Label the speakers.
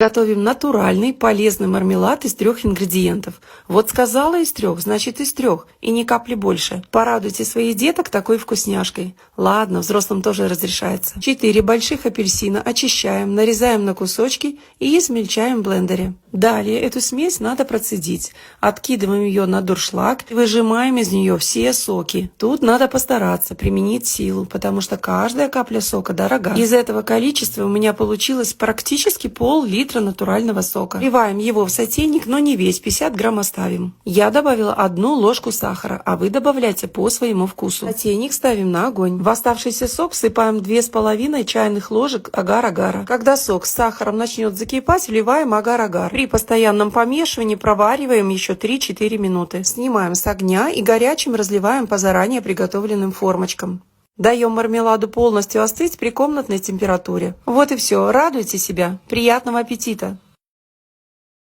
Speaker 1: Готовим натуральный, полезный мармелад из 3 ингредиентов. Вот сказала из 3, значит из 3, и ни капли больше. Порадуйте своих деток такой вкусняшкой. Ладно, взрослым тоже разрешается. 4 больших апельсина очищаем, нарезаем на кусочки и измельчаем в блендере. Далее эту смесь надо процедить. Откидываем ее на дуршлаг и выжимаем из нее все соки. Тут надо постараться применить силу, потому что каждая капля сока дорога. Из этого количества у меня получилось практически пол-литра натурального сока. Вливаем его в сотейник, но не весь, 50 грамм оставим. Я добавила 1 ложку сахара, а вы добавляйте по своему вкусу. Сотейник ставим на огонь. В оставшийся сок всыпаем 2,5 чайных ложек агар-агара. Когда сок с сахаром начнет закипать, вливаем агар-агар. При постоянном помешивании провариваем еще 3-4 минуты. Снимаем с огня и горячим разливаем по заранее приготовленным формочкам. Даем мармеладу полностью остыть при комнатной температуре. Вот и все. Радуйте себя. Приятного аппетита!